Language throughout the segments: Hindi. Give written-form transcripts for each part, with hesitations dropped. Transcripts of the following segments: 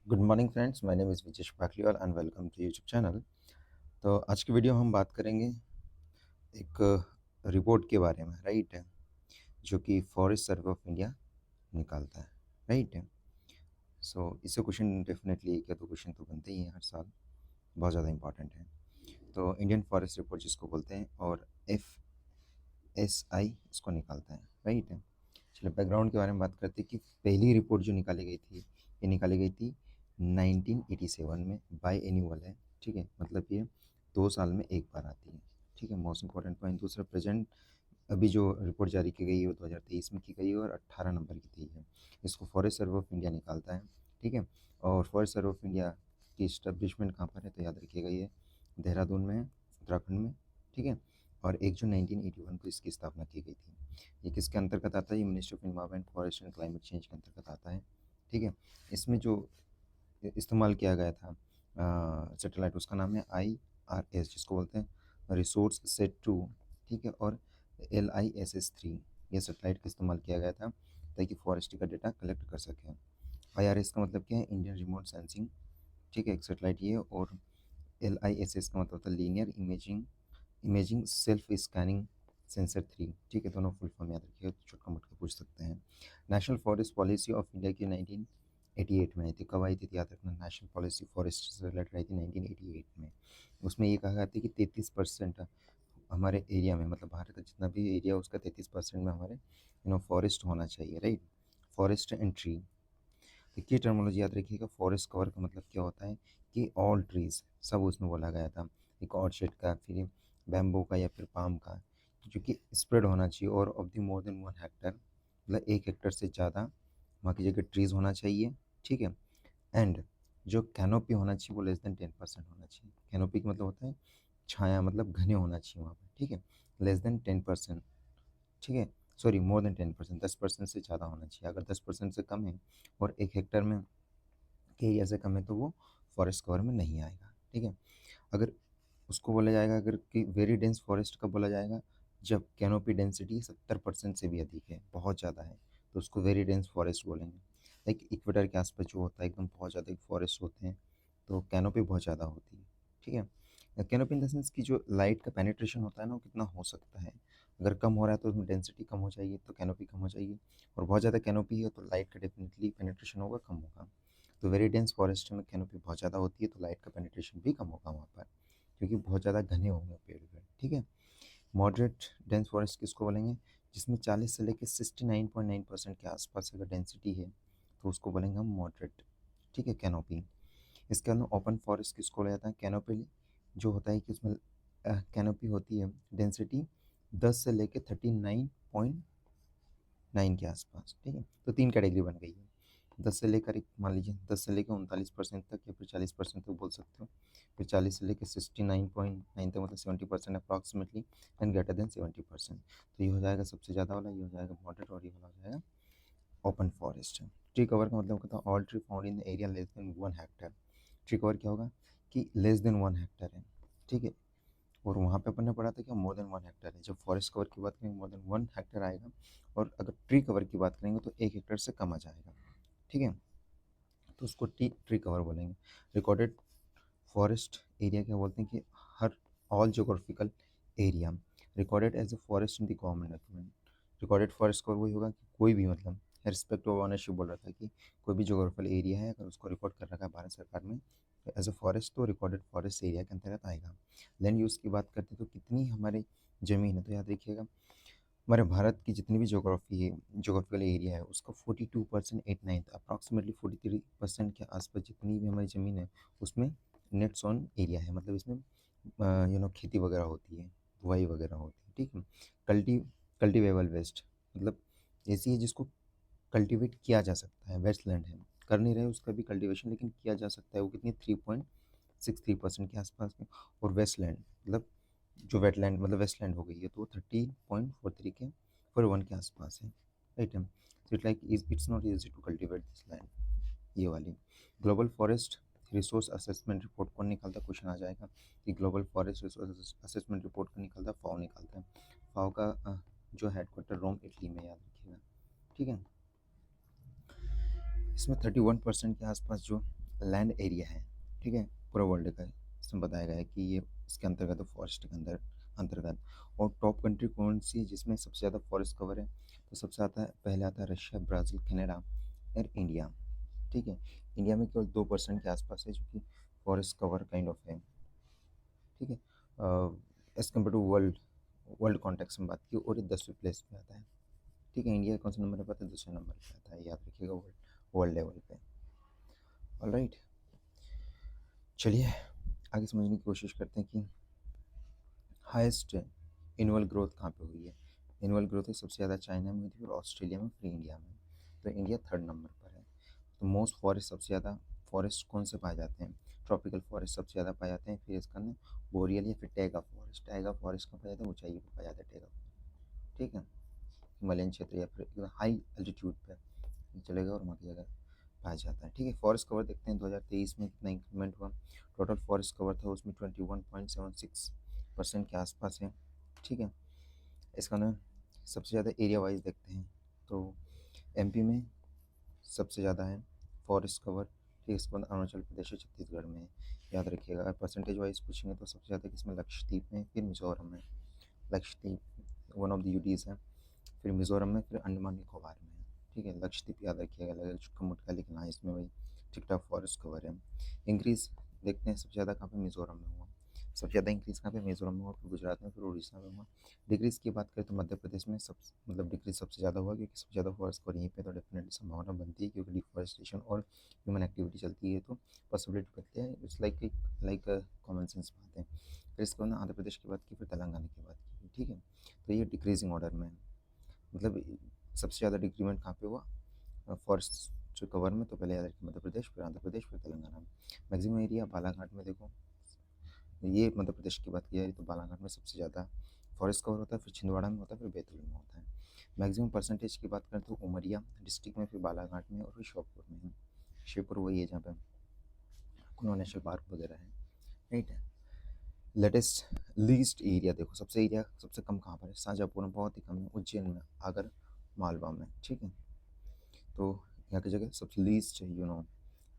Good morning friends, my name is Vijesh Pakhliwal and welcome to YouTube channel. तो आज की वीडियो हम बात करेंगे एक रिपोर्ट के बारे में, राइट, जो कि फॉरेस्ट सर्वे ऑफ इंडिया निकालता है, राइट। सो इससे क्वेश्चन डेफिनेटली एक या दो क्वेश्चन तो बनते ही हैं हर साल, बहुत ज़्यादा इंपॉर्टेंट है। तो इंडियन फॉरेस्ट रिपोर्ट जिसको बोलते हैं और FSI इसको निकालता है, राइट। चलिए बैकग्राउंड के बारे में बात करते हैं कि पहली रिपोर्ट जो निकाली गई थी, ये निकाली गई थी 1987 में, बाई एनुअल है, ठीक है, मतलब ये 2 साल में एक बार आती है, ठीक है। Most important point. दूसरा, प्रेजेंट अभी जो रिपोर्ट जारी की गई है वो 2023 में की गई है और 18 नंबर की थी है। इसको फॉरेस्ट सर्वे ऑफ इंडिया निकालता है, ठीक है। और फॉरेस्ट सर्वे ऑफ इंडिया की इस्टेब्लिशमेंट कहाँ पर है तो याद रखिएगा, ये देहरादून में है, उत्तराखंड में, ठीक है। और 1 जून 1981 को इसकी स्थापना की गई थी। ये किसके अंतर्गत आता है? ये ministry of environment, forest and climate change के अंतर्गत आता है, ठीक है। इसमें जो इस्तेमाल किया गया था सैटेलाइट, उसका नाम है IRS, जिसको बोलते हैं रिसोर्स सेट 2, ठीक है। और LISS 3, ये सैटेलाइट का इस्तेमाल किया गया था ताकि फॉरेस्ट का डेटा कलेक्ट कर सकें। IRS का मतलब क्या है? इंडियन रिमोट सेंसिंग, ठीक है, एक सैटेलाइट ये। और LISS का मतलब होता है linear imaging imaging self scanning sensor 3, ठीक है। दोनों फुल फॉर्म याद रखिएगा, तो छोटा मोटा पूछ सकते हैं। National forest policy of India की 1988 में आई थी। कब आई थी? याद रखना, नेशनल पॉलिसी फॉरेस्ट से रिलेटेड आई थी 1988 में। उसमें ये कहा गया था कि 33% हमारे एरिया में, मतलब भारत का जितना भी एरिया उसका 33% में हमारे फॉरेस्ट होना चाहिए, राइट। फॉरेस्ट एंड ट्री, देखिए टर्मोलॉजी याद रखिएगा। फॉरेस्ट कवर का मतलब क्या होता है कि ऑल ट्रीज, सब उसमें बोला गया था। एक ऑर्चिड का, फिर बैम्बू का या फिर पाम का, जो कि स्प्रेड होना चाहिए और of the more than 1 Hector, मतलब 1 हेक्टर से ज़्यादा वहाँ की जगह ट्रीज होना चाहिए, ठीक है। एंड जो कैनोपी होना चाहिए वो लेस देन 10% होना चाहिए। कैनोपी का मतलब होता है छाया, मतलब घने होना चाहिए वहाँ पर, ठीक है। लेस देन 10%, ठीक है, सॉरी मोर देन 10%, 10% से ज़्यादा होना चाहिए। अगर 10% से कम है और 1 हेक्टर में के एरिया से कम है तो वो फॉरेस्ट कवर में नहीं आएगा, ठीक है। अगर उसको बोला जाएगा, अगर कि वेरी डेंस फॉरेस्ट कब बोला जाएगा? जब कैनोपी डेंसिटी 70% से भी अधिक है, बहुत ज़्यादा है, तो उसको वेरी डेंस फॉरेस्ट बोलेंगे। लाइक इक्वेटर के आसपास जो होता है एकदम बहुत ज़्यादा फॉरेस्ट होते हैं, तो कैनोपी बहुत ज़्यादा होती है, ठीक है। कैनोपी इन द सेंस कि जो लाइट का पेनिट्रेशन होता है ना, वो कितना हो सकता है। अगर कम हो रहा है तो उसमें डेंसिटी कम हो जाएगी, तो कैनोपी कम हो जाएगी। और बहुत ज़्यादा कैनोपी है तो लाइट का डेफिनेटली पेनिट्रेशन होगा, कम होगा। तो वेरी डेंस फॉरेस्ट में कैनोपी बहुत ज़्यादा होती है तो लाइट का पेनिट्रेशन भी कम होगा वहाँ पर, क्योंकि बहुत ज़्यादा घने होंगे पेड़, ठीक है। मॉडरेट डेंस फॉरेस्ट किसको बोलेंगे? जिसमें 40 से लेकर 69.9% के आसपास अगर डेंसिटी है तो उसको बोलेंगे हम मॉडरेट, ठीक है, कैनोपी। इसके अंदर ओपन फॉरेस्ट किसको बोला जाता है? कैनोपी जो होता है कि उसमें कैनोपी होती है डेंसिटी 10 से लेकर 39.9 के आसपास, ठीक है। तो 3 कैटेगरी बन गई है। 10 से लेकर, एक मान लीजिए 10 से लेकर 39% तक या फिर 40% तक बोल सकते हो। फिर 40 से लेकर 69.9 तक, मतलब 70% अप्रॉक्सीमेटली, एंड ग्रेटर देन 70%। तो ये हो जाएगा सबसे ज़्यादा वाला, ये हो जाएगा मॉडरेट, और ये वाला हो जाएगा ओपन फॉरेस्ट। ट्री कवर का मतलब होता है all tree found in the area less than 1 Hector. Tree cover क्या होगा कि लेस देन 1 हेक्टर है, ठीक है। और वहाँ पे अपन ने पढ़ा था कि मोर देन 1 हेक्टर है। जब फॉरेस्ट कवर की बात करेंगे मोर देन 1 हेक्टर आएगा, और अगर ट्री कवर की बात करेंगे तो 1 हेक्टर से कम आ जाएगा, ठीक है। तो उसको ट्री कवर बोलेंगे। रिकॉर्डेड फॉरेस्ट एरिया क्या बोलते हैं कि हर all geographical area recorded as a forest in the government document. Recorded forest cover वही होगा कि कोई भी, मतलब रिस्पेक्ट ऑफ ऑनरशिप बोल रहा था कि कोई भी जोग्राफिकल एरिया है, अगर उसको रिकॉर्ड कर रखा है भारत सरकार में तो एज अ फॉरेस्ट, तो रिकॉर्डेड फॉरेस्ट एरिया के अंतर्गत आएगा। लैंड यूज़ की बात करते हैं तो कितनी हमारी ज़मीन है, तो याद रखिएगा हमारे भारत की जितनी भी जोग्राफी है, जोग्राफिकल एरिया है, उसका 42%, 89 अप्रॉक्सीमेटली 43% के आसपास जितनी भी हमारी ज़मीन है उसमें नेट्स ऑन एरिया है, मतलब इसमें खेती वगैरह होती है, बुआई वगैरह होती है, ठीक है। कल्टी कल्टीवेबल वेस्ट, मतलब ऐसी है जिसको कल्टीवेट किया जा सकता है, वेस्ट लैंड है, कर नहीं रहे उसका भी कल्टीवेशन, लेकिन किया जा सकता है, वो कितनी 3.63% के आसपास में। और वेस्ट लैंड मतलब जो वेटलैंड, मतलब वेस्टलैंड हो गई है, तो वो 13.43 के 41 के आसपास है, राइट है। So it like it's not easy to cultivate this land, ये वाली। Global forest resource assessment report कौन निकालता? क्वेश्चन आ जाएगा कि global forest resource assessment report कौन निकालता? फाओ निकालता है। फाओ का जो हेडक्वार्टर रोम इटली में, याद रखिएगा, ठीक है। इसमें 31% के आसपास जो लैंड एरिया है, ठीक है, पूरा वर्ल्ड का इसमें बताया गया है कि ये इसके अंतर्गत है, फॉरेस्ट के अंदर अंतर्गत। और टॉप कंट्री कौन सी है जिसमें सबसे ज़्यादा फॉरेस्ट कवर है? तो सबसे आता है, पहले आता है रशिया, ब्राज़ील, कनाडा और इंडिया, ठीक है। इंडिया में केवल 2% के आसपास है जो कि फॉरेस्ट कवर काइंड ऑफ है, ठीक है। As compare to world world context में बात की और ये 10वीं प्लेस पे आता है, ठीक है। इंडिया कौन से नंबर पे आता है? दूसरे नंबर पे आता है, याद रखिएगा, वर्ल्ड वर्ल्ड लेवल पे। ऑलराइट, चलिए आगे समझने की कोशिश करते हैं कि हाईएस्ट एनुअल ग्रोथ कहाँ पे हुई है। एनुअल ग्रोथ सबसे ज़्यादा चाइना में हुई थी, और ऑस्ट्रेलिया में, फिर इंडिया में। तो इंडिया थर्ड नंबर पर है। तो मोस्ट फॉरेस्ट सबसे ज़्यादा फॉरेस्ट कौन से पाए जाते हैं? ट्रॉपिकल फॉरेस्ट सबसे ज़्यादा पाए जाते हैं, फिर इसका ना बोरियल या फिर टैगा फॉरेस्ट। टैगा फॉरेस्ट का पाया जाता है, ऊंचाई पर पाया जाता है टैगा, ठीक है। हिमालयन क्षेत्र या फिर एकदम हाई एल्टीट्यूड पे चलेगा और वहाँ की जगह पाया जाता है, ठीक है। फॉरेस्ट कवर देखते हैं 2023 में कितना इंक्रीमेंट हुआ। टोटल फॉरेस्ट कवर था उसमें 21.76% के आसपास है, ठीक है। इसका ना सबसे ज़्यादा एरिया वाइज देखते हैं तो एमपी में सबसे ज़्यादा है फॉरेस्ट कवर, ठीक है। इसके बाद अरुणाचल प्रदेश और छत्तीसगढ़ में है, याद रखिएगा। अगर परसेंटेज वाइज पूछेंगे तो सबसे ज़्यादा किसमें? लक्षद्वीप में, फिर मिजोरम में। Lakshadweep one of the UTs है, फिर मिजोरम में, फिर अंडमान निकोबार में है, ठीक है। लक्षद्वीप याद रखिएगा, लगेगा छुटका मुटका, लेकिन हाँ इसमें वही ठीक ठाक फॉरेस्ट कवर है। इंक्रीज़ देखते हैं सबसे ज़्यादा कहाँ पे? मिजोरम में हुआ। सबसे ज़्यादा इंक्रीज़ कहाँ पे? मिजोरम में हुआ, फिर गुजरात में, फिर उड़ीसा में हुआ। डिक्रीज़ की बात करें तो मध्य प्रदेश में सब मतलब डिक्रीज़ सबसे ज़्यादा हुआ, क्योंकि सबसे ज़्यादा फॉरेस्ट कवर यहीं पे, तो डेफिनेटली संभावना बनती है, क्योंकि डिफॉरेस्टेशन और ह्यूमन एक्टिविटी चलती है, तो पॉसिबिलिटी बनती है। इट्स लाइक कॉमन सेंस बात है। फिर इसके बाद आंध्र प्रदेश की बात की, फिर तेलंगाना की बात की, ठीक है। तो ये डिक्रीजिंग ऑर्डर में है, मतलब सबसे ज़्यादा डिक्रीमेंट कहाँ पे हुआ? फॉरेस्ट जो कवर में, तो पहले याद रखिए मध्य प्रदेश, फिर आंध्र प्रदेश, फिर तेलंगाना में। मैक्सिमम एरिया बालाघाट में देखो, ये मध्य प्रदेश की बात की जाए तो बालाघाट में सबसे ज़्यादा फॉरेस्ट कवर होता है, फिर छिंदवाड़ा में होता है, फिर बैतूल में होता है। मैक्सिमम परसेंटेज की बात करें तो उमरिया डिस्ट्रिक्ट में, फिर बालाघाट में, और फिर श्योपुर में है। श्योपुर वही है जहाँ पे कुनो नेशनल पार्क वगैरह है, राइट है। लेटेस्ट लीस्ट एरिया देखो, सबसे एरिया सबसे कम कहाँ पर है? शाहजहाँपुर में बहुत ही कम है, उज्जैन में, आगर मालवा में, ठीक है। तो यहाँ की जगह सबसे लीस्ट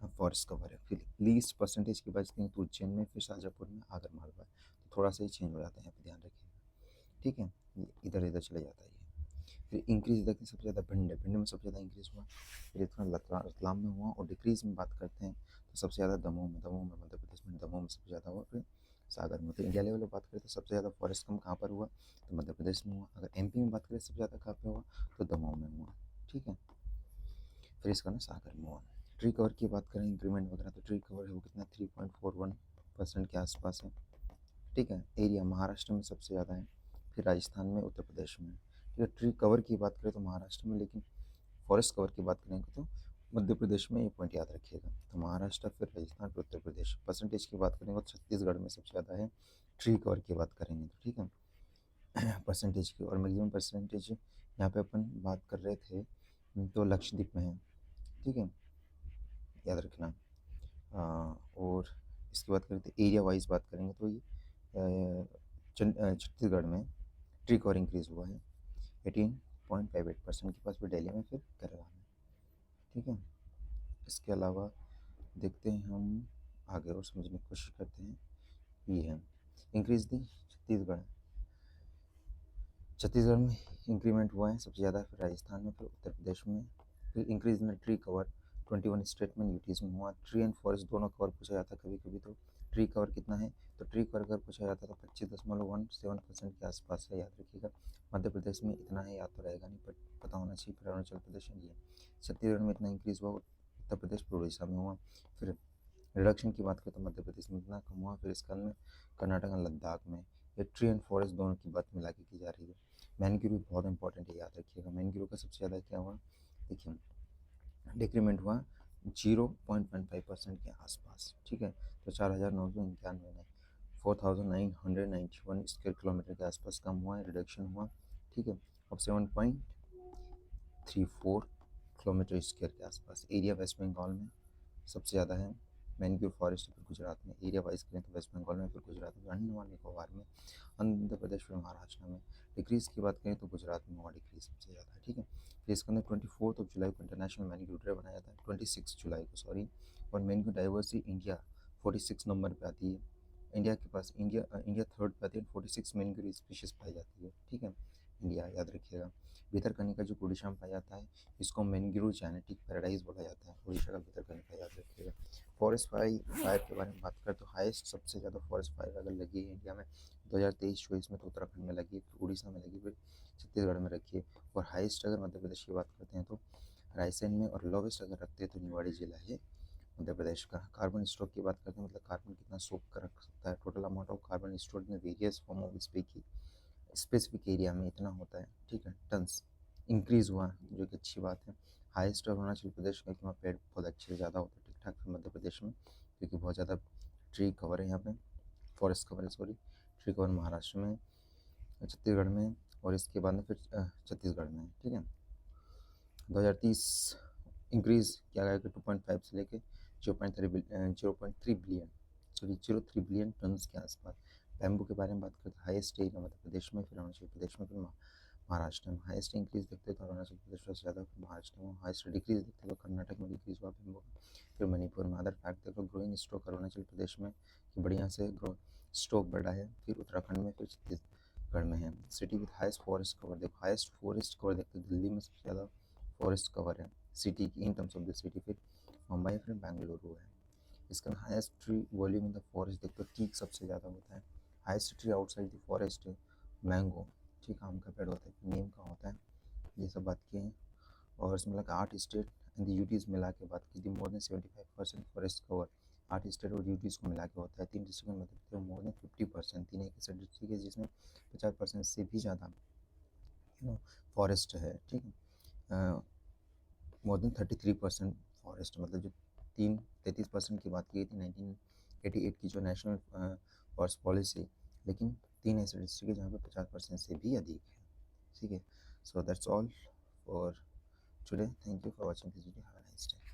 फॉरेस्ट कवर है। फिर लीस्ट परसेंटेज की बात करें तो उज्जैन में, फिर शाहजहाँपुर में, आगर मालवा है। तो थोड़ा सा ही चेंज हो जाता है, यहाँ पे ध्यान रखिए, ठीक है। इधर इधर चले जाता है ये। फिर इंक्रीज देखते हैं सबसे ज़्यादा भिंड है, भिंड में सबसे ज़्यादा इंक्रीज़ हुआ। फिर इतना रतलाम में हुआ। और डिक्रीज़ में बात करते हैं तो सबसे ज़्यादा दमोह में मध्य प्रदेश में, दमोह में सबसे ज़्यादा हुआ। फिर सागर में। तो इंडिया लेवल में बात करें तो सबसे ज़्यादा फॉरेस्ट कम कहाँ पर हुआ? तो मध्य प्रदेश में हुआ। अगर एमपी में बात करें सबसे ज़्यादा कहाँ पे हुआ? तो दमोह में हुआ, ठीक है। फिर इसका ना सागर में हुआ। ट्री कवर की बात करें इंक्रीमेंट वगैरह, तो ट्री कवर है वो कितना? 3.41% के आसपास है, ठीक है। एरिया महाराष्ट्र में सबसे ज़्यादा है, फिर राजस्थान में, उत्तर प्रदेश में, ठीक है। ट्री कवर की बात करें तो महाराष्ट्र में, लेकिन फॉरेस्ट कवर की बात करेंगे तो मध्य प्रदेश में। ये पॉइंट याद रखिएगा। तो महाराष्ट्र, फिर राजस्थान, फिर उत्तर प्रदेश। परसेंटेज की बात करेंगे तो छत्तीसगढ़ में सबसे ज़्यादा है ट्री कवर की बात करेंगे तो, ठीक है। परसेंटेज की। और मैक्सिमम परसेंटेज यहाँ पे अपन बात कर रहे थे तो लक्षद्वीप में है, ठीक है, याद रखना। और इसकी बात करें तो एरिया वाइज बात करेंगे तो ये छत्तीसगढ़ में ट्री कवर इंक्रीज़ हुआ है 18.58% के पास, फिर दिल्ली में, फिर केरला में, ठीक है। इसके अलावा देखते हैं हम आगे और समझने की कोशिश करते हैं। ये है इंक्रीज दी छत्तीसगढ़। छत्तीसगढ़ में इंक्रीमेंट हुआ है सबसे ज़्यादा, फिर राजस्थान में, फिर उत्तर प्रदेश में। फिर increase in tree cover 21 state में, यूटीज़ में हुआ। ट्री एंड फॉरेस्ट दोनों कवर पूछा जाता है कभी कभी, तो ट्री कवर कितना है? तो ट्री कवर अगर पूछा जाता है तो 25.17% के आसपास है, याद रखिएगा। मध्य प्रदेश में इतना है, याद तो रहेगा नहीं, बट पता होना चाहिए। फिर अरुणाचल प्रदेश में ये छत्तीसगढ़ में इतना इंक्रीज़ हुआ, उत्तर प्रदेश, फिर उड़ीसा में हुआ। फिर रिडक्शन की बात करें तो मध्य प्रदेश में इतना कम हुआ। फिर इसके अंदर कर्नाटक और लद्दाख में। ये ट्री एंड फॉरेस्ट दोनों की बात मिला के की जा रही है। मैनग्रोव बहुत इंपॉर्टेंट है, याद रखिएगा। मैनग्रोव का सबसे ज़्यादा क्या हुआ? देखिए, डिक्रीमेंट हुआ 0.15% के आसपास, ठीक है। तो 4,991 में 4,991 स्क्वायर किलोमीटर के आसपास कम हुआ है, रिडक्शन हुआ, ठीक है। अब 7.34 किलोमीटर स्क्वायर के आसपास। एरिया वेस्ट बंगाल में सबसे ज़्यादा है मैनग्रोव फॉरेस्ट, फिर गुजरात में। एरिया वाइज करें तो वेस्ट बंगाल में, फिर गुजरात में, अंडमान निकोबार में, आंध्र प्रदेश, फिर महाराष्ट्र में। डिक्रीज़ की बात करें तो गुजरात में हुआ डिक्रीज सबसे ज़्यादा, ठीक है। फिर इसके अंदर 24 जुलाई को इंटरनेशनल मैनग्रोव डे बनाया था, 26 जुलाई को, सॉरी, और मैंग्रो डाइवर्सिटी इंडिया 46 नंबर पे आती है। इंडिया के पास इंडिया थर्ड पे आती है, 46 मैंग्रो स्पीशीज पाई जाती है। ठीक है, इंडिया याद रखिएगा। भितरकनिका जो उड़ीसा में पाया जाता है, इसको मैंग्रो जेनेटिक पैराडाइज बोला जाता है, उड़ीसा का भितरकनिका याद रखिएगा। फॉरेस्ट फायर के बारे में बात करें तो हाईएस्ट सबसे ज़्यादा फॉरेस्ट फायर अगर लगी है इंडिया में 2023-24 में तो उत्तराखंड में लगी, फिर उड़ीसा में लगी, फिर छत्तीसगढ़ में रखी है। और हाईएस्ट अगर मध्य प्रदेश की बात करते हैं तो रायसेन में, और लोवेस्ट अगर रखते हैं तो निवाड़ी जिला है मध्य प्रदेश का। कार्बन स्टॉक की बात करते हैं, मतलब कार्बन कितना सोख कर रख सकता है। Total amount of carbon stored in various form of specific area में इतना होता है। ठीक है, टन्स इंक्रीज हुआ जो कि अच्छी बात है। हाईएस्ट अरुणाचल प्रदेश का, क्योंकि वहाँ पेड़ बहुत अच्छे ज़्यादा होते हैं ठीक ठाक। फिर मध्य प्रदेश में क्योंकि बहुत ज़्यादा ट्री कवर है यहाँ पे, फॉरेस्ट कवर है सॉरी, ट्री कवर महाराष्ट्र में, छत्तीसगढ़ में, और इसके बाद में फिर छत्तीसगढ़ में। ठीक है, 2030 इंक्रीज किया गया कि 2.5 से लेके 0.3 बिलियन, सॉरी 0.3 बिलियन टन के आसपास। बैम्बू के बारे में बात करते हैं, हाईएस्ट एरिया मध्य प्रदेश में, फिर अरुणाचल प्रदेश में, फिर महाराष्ट्र में। हाईएस्ट इंक्रीज देखते तो अरुणाचल प्रदेश से ज़्यादा, फिर महाराष्ट्र में। हाईएस्ट डिक्रीज देखते तो कर्नाटक में डिक्रीज हुआ बैम्बू का, फिर मणिपुर में। अदर फैक्ट देखो, ग्रोइंग स्टॉक अरुणाचल प्रदेश में कि बढ़िया से ग्रो स्टॉक बढ़ा है, फिर उत्तराखंड में, फिर छत्तीसगढ़ में है। City with highest forest cover देखो, हाईएस्ट फॉरेस्ट कवर देखते दिल्ली में सबसे ज़्यादा फॉरेस्ट कवर है सिटी की, in terms of the city. फिर मुंबई, फिर बेंगलुरु है। इसका highest tree volume in the forest देखते हो, टीक सबसे ज़्यादा होता है। Highest tree outside the forest mango, ठीक आम का पेड़ होता है, नीम का होता है। ये सब बात की है। और इसमें लगा 8 स्टेट एंड यूटीज मिला के बात की थी, more than 75% forest cover 8 state और यूटीज को मिला के होता है। 3 डिस्ट्रिक्ट में मतलब मोर देन 50%, 3 एक ऐसे डिस्ट्रिक्ट है जिसमें 50% से भी ज़्यादा फॉरेस्ट है। ठीक है, मोर देन 33% फॉरेस्ट, मतलब जो 33% की बात की गई थी 1988 की जो नेशनल फॉरेस्ट पॉलिसी, लेकिन 3 ऐसे डिस्ट्रिक्ट है जहाँ पे 50% से भी अधिक है। ठीक है, so that's all for today, thank you for watching this video, have a nice day.